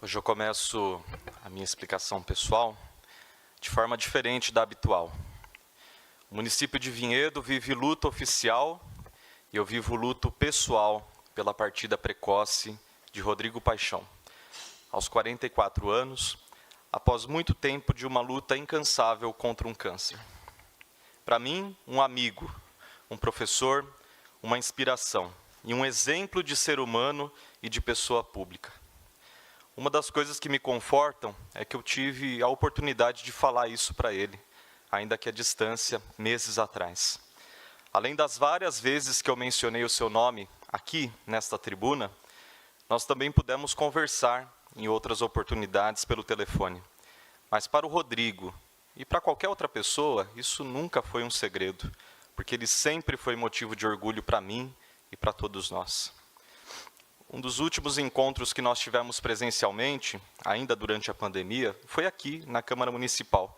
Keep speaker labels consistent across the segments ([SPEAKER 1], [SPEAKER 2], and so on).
[SPEAKER 1] Hoje eu começo a minha explicação pessoal de forma diferente da habitual. O município de Vinhedo vive luto oficial e eu vivo luto pessoal pela partida precoce de Rodrigo Paixão. Aos 44 anos, após muito tempo de uma luta incansável contra um câncer. Para mim, um amigo, um professor, uma inspiração e um exemplo de ser humano e de pessoa pública. Uma das coisas que me confortam é que eu tive a oportunidade de falar isso para ele, ainda que à distância, meses atrás. Além das várias vezes que eu mencionei o seu nome aqui, nesta tribuna, nós também pudemos conversar em outras oportunidades pelo telefone. Mas para o Rodrigo e para qualquer outra pessoa, isso nunca foi um segredo, porque ele sempre foi motivo de orgulho para mim e para todos nós. Um dos últimos encontros que nós tivemos presencialmente, ainda durante a pandemia, foi aqui, na Câmara Municipal,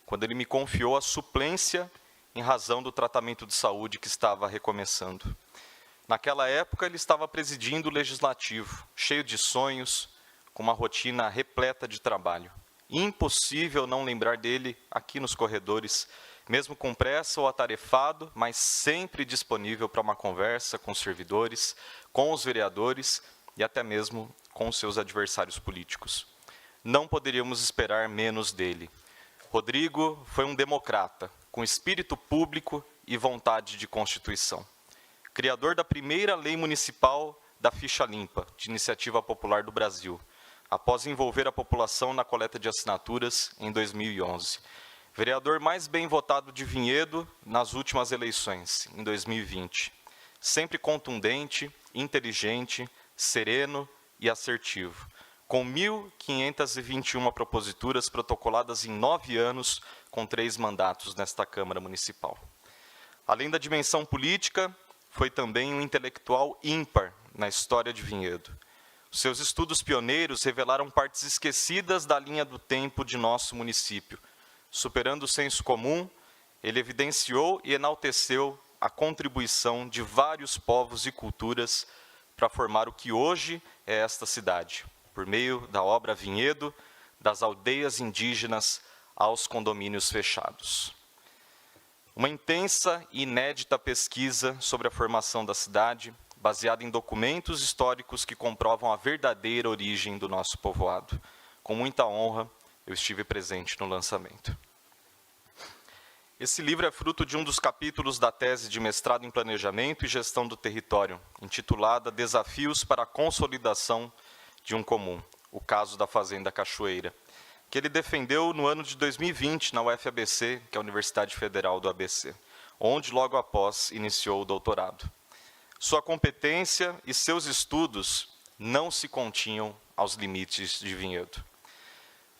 [SPEAKER 1] quando ele me confiou a suplência em razão do tratamento de saúde que estava recomeçando. Naquela época, ele estava presidindo o Legislativo, cheio de sonhos, com uma rotina repleta de trabalho. Impossível não lembrar dele aqui nos corredores, mesmo com pressa ou atarefado, mas sempre disponível para uma conversa com os servidores, com os vereadores e até mesmo com os seus adversários políticos. Não poderíamos esperar menos dele. Rodrigo foi um democrata, com espírito público e vontade de constituição. Criador da primeira lei municipal da ficha limpa, de iniciativa popular do Brasil, após envolver a população na coleta de assinaturas em 2011. Vereador mais bem votado de Vinhedo nas últimas eleições, em 2020. Sempre contundente, inteligente, sereno e assertivo, com 1.521 proposituras protocoladas em 9 anos, com 3 mandatos nesta Câmara Municipal. Além da dimensão política, foi também um intelectual ímpar na história de Vinhedo. Os seus estudos pioneiros revelaram partes esquecidas da linha do tempo de nosso município. Superando o senso comum, ele evidenciou e enalteceu a contribuição de vários povos e culturas para formar o que hoje é esta cidade, por meio da obra Vinhedo, das aldeias indígenas aos condomínios fechados. Uma intensa e inédita pesquisa sobre a formação da cidade, baseada em documentos históricos que comprovam a verdadeira origem do nosso povoado. Com muita honra, eu estive presente no lançamento. Esse livro é fruto de um dos capítulos da tese de mestrado em Planejamento e Gestão do Território, intitulada Desafios para a Consolidação de um Comum, o caso da Fazenda Cachoeira, que ele defendeu no ano de 2020 na UFABC, que é a Universidade Federal do ABC, onde logo após iniciou o doutorado. Sua competência e seus estudos não se continham aos limites de Vinhedo.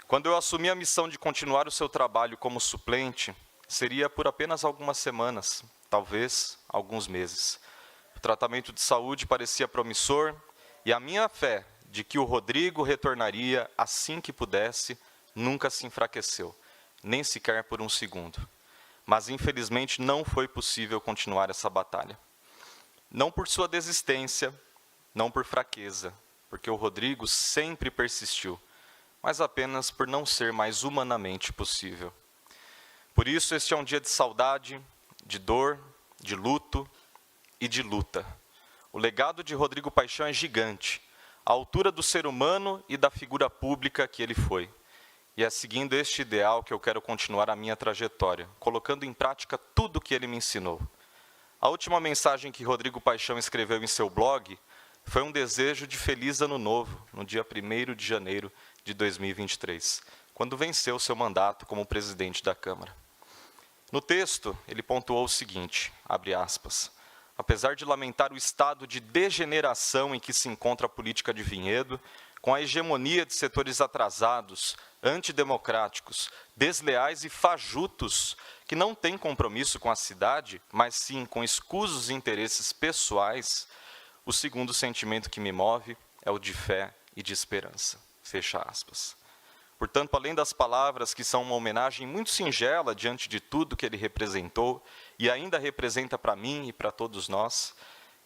[SPEAKER 1] Quando eu assumi a missão de continuar o seu trabalho como suplente, seria por apenas algumas semanas, talvez alguns meses. O tratamento de saúde parecia promissor e a minha fé de que o Rodrigo retornaria assim que pudesse nunca se enfraqueceu, nem sequer por um segundo. Mas, infelizmente, não foi possível continuar essa batalha. Não por sua desistência, não por fraqueza, porque o Rodrigo sempre persistiu, mas apenas por não ser mais humanamente possível. Por isso, este é um dia de saudade, de dor, de luto e de luta. O legado de Rodrigo Paixão é gigante, à altura do ser humano e da figura pública que ele foi. E é seguindo este ideal que eu quero continuar a minha trajetória, colocando em prática tudo o que ele me ensinou. A última mensagem que Rodrigo Paixão escreveu em seu blog foi um desejo de feliz ano novo, no dia 1º de janeiro de 2023, quando venceu seu mandato como presidente da Câmara. No texto, ele pontuou o seguinte, abre aspas, apesar de lamentar o estado de degeneração em que se encontra a política de Vinhedo, com a hegemonia de setores atrasados, antidemocráticos, desleais e fajutos, que não têm compromisso com a cidade, mas sim com escusos interesses pessoais, o segundo sentimento que me move é o de fé e de esperança. Fecha aspas. Portanto, além das palavras que são uma homenagem muito singela diante de tudo que ele representou e ainda representa para mim e para todos nós,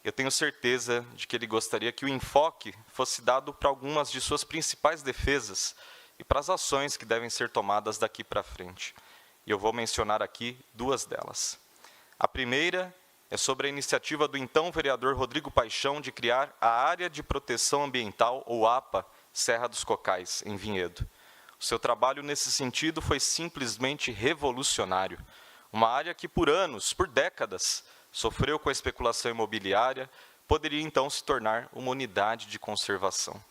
[SPEAKER 1] eu tenho certeza de que ele gostaria que o enfoque fosse dado para algumas de suas principais defesas e para as ações que devem ser tomadas daqui para frente. E eu vou mencionar aqui duas delas. A primeira é sobre a iniciativa do então vereador Rodrigo Paixão de criar a Área de Proteção Ambiental, ou APA, Serra dos Cocais, em Vinhedo. O seu trabalho nesse sentido foi simplesmente revolucionário. Uma área que por anos, por décadas, sofreu com a especulação imobiliária, poderia então se tornar uma unidade de conservação.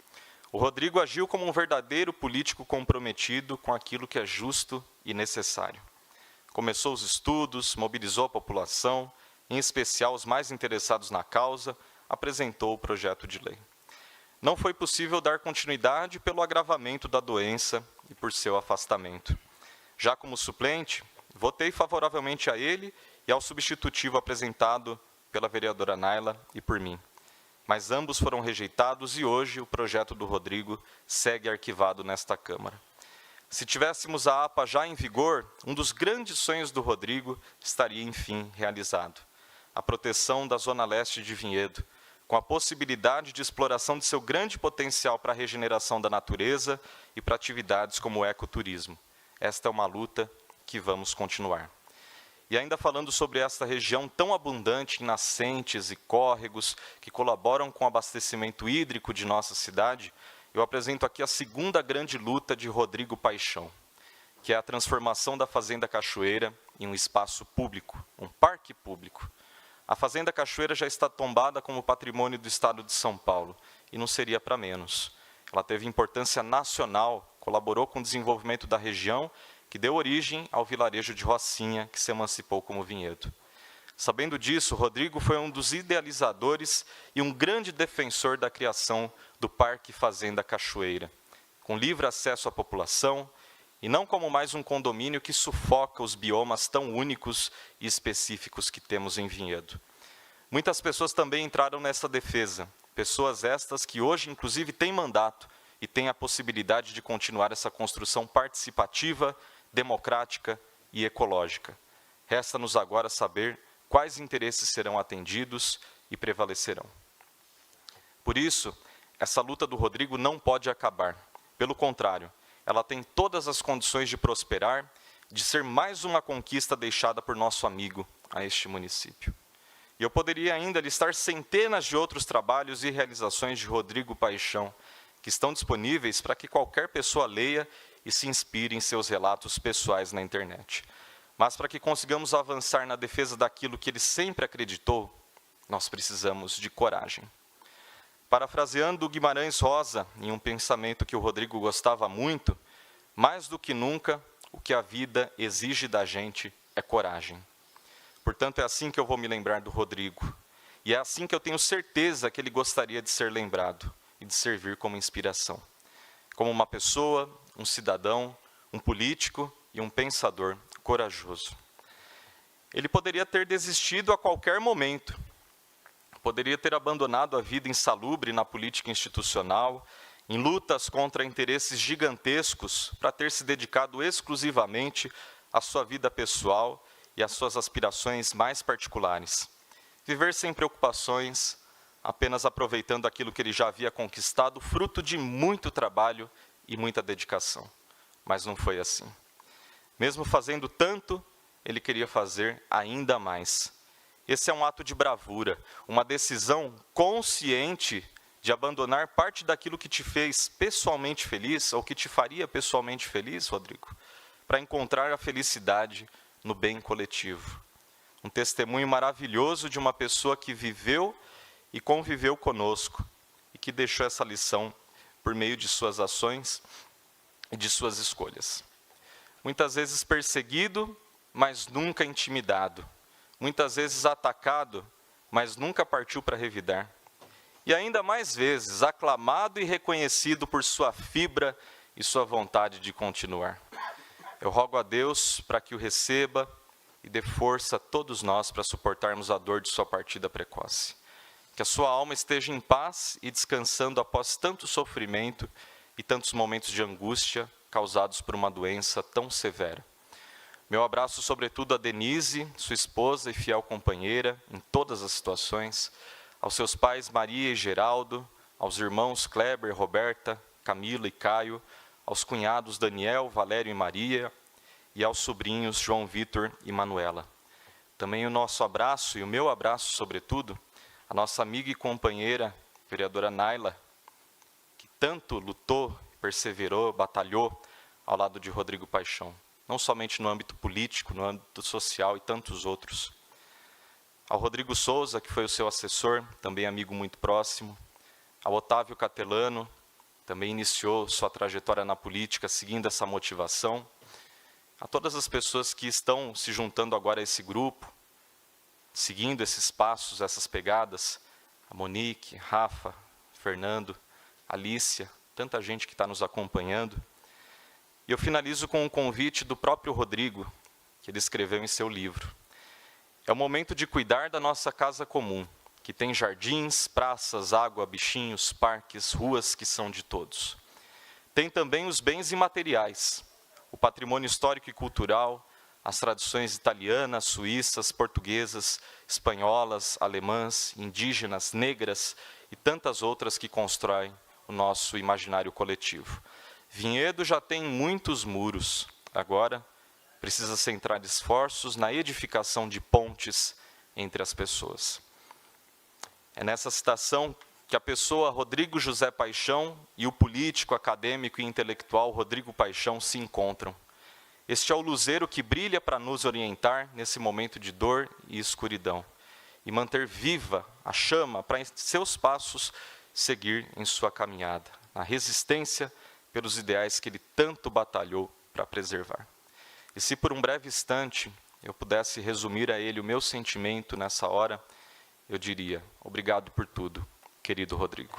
[SPEAKER 1] O Rodrigo agiu como um verdadeiro político comprometido com aquilo que é justo e necessário. Começou os estudos, mobilizou a população, em especial os mais interessados na causa, apresentou o projeto de lei. Não foi possível dar continuidade pelo agravamento da doença e por seu afastamento. Já como suplente, votei favoravelmente a ele e ao substitutivo apresentado pela vereadora Naila e por mim. Mas ambos foram rejeitados e hoje o projeto do Rodrigo segue arquivado nesta Câmara. Se tivéssemos a APA já em vigor, um dos grandes sonhos do Rodrigo estaria, enfim, realizado. A proteção da Zona Leste de Vinhedo, com a possibilidade de exploração de seu grande potencial para a regeneração da natureza e para atividades como o ecoturismo. Esta é uma luta que vamos continuar. E ainda falando sobre esta região tão abundante em nascentes e córregos que colaboram com o abastecimento hídrico de nossa cidade, eu apresento aqui a segunda grande luta de Rodrigo Paixão, que é a transformação da Fazenda Cachoeira em um espaço público, um parque público. A Fazenda Cachoeira já está tombada como patrimônio do Estado de São Paulo, e não seria para menos. Ela teve importância nacional, colaborou com o desenvolvimento da região, que deu origem ao vilarejo de Rocinha, que se emancipou como Vinhedo. Sabendo disso, Rodrigo foi um dos idealizadores e um grande defensor da criação do Parque Fazenda Cachoeira, com livre acesso à população, e não como mais um condomínio que sufoca os biomas tão únicos e específicos que temos em Vinhedo. Muitas pessoas também entraram nessa defesa, pessoas estas que hoje, inclusive, têm mandato e têm a possibilidade de continuar essa construção participativa, democrática e ecológica. Resta-nos agora saber quais interesses serão atendidos e prevalecerão. Por isso, essa luta do Rodrigo não pode acabar. Pelo contrário, ela tem todas as condições de prosperar, de ser mais uma conquista deixada por nosso amigo a este município. E eu poderia ainda listar centenas de outros trabalhos e realizações de Rodrigo Paixão, que estão disponíveis para que qualquer pessoa leia e se inspire em seus relatos pessoais na internet. Mas para que consigamos avançar na defesa daquilo que ele sempre acreditou, nós precisamos de coragem. Parafraseando Guimarães Rosa, em um pensamento que o Rodrigo gostava muito, mais do que nunca, o que a vida exige da gente é coragem. Portanto, é assim que eu vou me lembrar do Rodrigo. E é assim que eu tenho certeza que ele gostaria de ser lembrado e de servir como inspiração. Como uma pessoa, um cidadão, um político e um pensador corajoso. Ele poderia ter desistido a qualquer momento, poderia ter abandonado a vida insalubre na política institucional, em lutas contra interesses gigantescos, para ter se dedicado exclusivamente à sua vida pessoal e às suas aspirações mais particulares. Viver sem preocupações, apenas aproveitando aquilo que ele já havia conquistado, fruto de muito trabalho e muita dedicação. Mas não foi assim. Mesmo fazendo tanto, ele queria fazer ainda mais. Esse é um ato de bravura, uma decisão consciente de abandonar parte daquilo que te fez pessoalmente feliz, ou que te faria pessoalmente feliz, Rodrigo, para encontrar a felicidade no bem coletivo. Um testemunho maravilhoso de uma pessoa que viveu e conviveu conosco, e que deixou essa lição por meio de suas ações e de suas escolhas. Muitas vezes perseguido, mas nunca intimidado. Muitas vezes atacado, mas nunca partiu para revidar. E ainda mais vezes aclamado e reconhecido por sua fibra e sua vontade de continuar. Eu rogo a Deus para que o receba e dê força a todos nós para suportarmos a dor de sua partida precoce. Que a sua alma esteja em paz e descansando após tanto sofrimento e tantos momentos de angústia causados por uma doença tão severa. Meu abraço, sobretudo, a Denise, sua esposa e fiel companheira, em todas as situações, aos seus pais Maria e Geraldo, aos irmãos Kleber, Roberta, Camila e Caio, aos cunhados Daniel, Valério e Maria, e aos sobrinhos João Vitor e Manuela. Também o nosso abraço, e o meu abraço, sobretudo, a nossa amiga e companheira, vereadora Naila, que tanto lutou, perseverou, batalhou ao lado de Rodrigo Paixão, não somente no âmbito político, no âmbito social e tantos outros. Ao Rodrigo Souza, que foi o seu assessor, também amigo muito próximo, ao Otávio Catelano, também iniciou sua trajetória na política seguindo essa motivação, a todas as pessoas que estão se juntando agora a esse grupo, seguindo esses passos, essas pegadas, a Monique, Rafa, Fernando, Alícia, tanta gente que está nos acompanhando. E eu finalizo com um convite do próprio Rodrigo, que ele escreveu em seu livro. É o momento de cuidar da nossa casa comum, que tem jardins, praças, água, bichinhos, parques, ruas que são de todos. Tem também os bens imateriais, o patrimônio histórico e cultural, as tradições italianas, suíças, portuguesas, espanholas, alemãs, indígenas, negras e tantas outras que constroem o nosso imaginário coletivo. Vinhedo já tem muitos muros, agora precisa centrar esforços na edificação de pontes entre as pessoas. É nessa citação que a pessoa Rodrigo José Paixão e o político, acadêmico e intelectual Rodrigo Paixão se encontram. Este é o luzeiro que brilha para nos orientar nesse momento de dor e escuridão, e manter viva a chama para, em seus passos, seguir em sua caminhada, na resistência pelos ideais que ele tanto batalhou para preservar. E se por um breve instante eu pudesse resumir a ele o meu sentimento nessa hora, eu diria: obrigado por tudo, querido Rodrigo.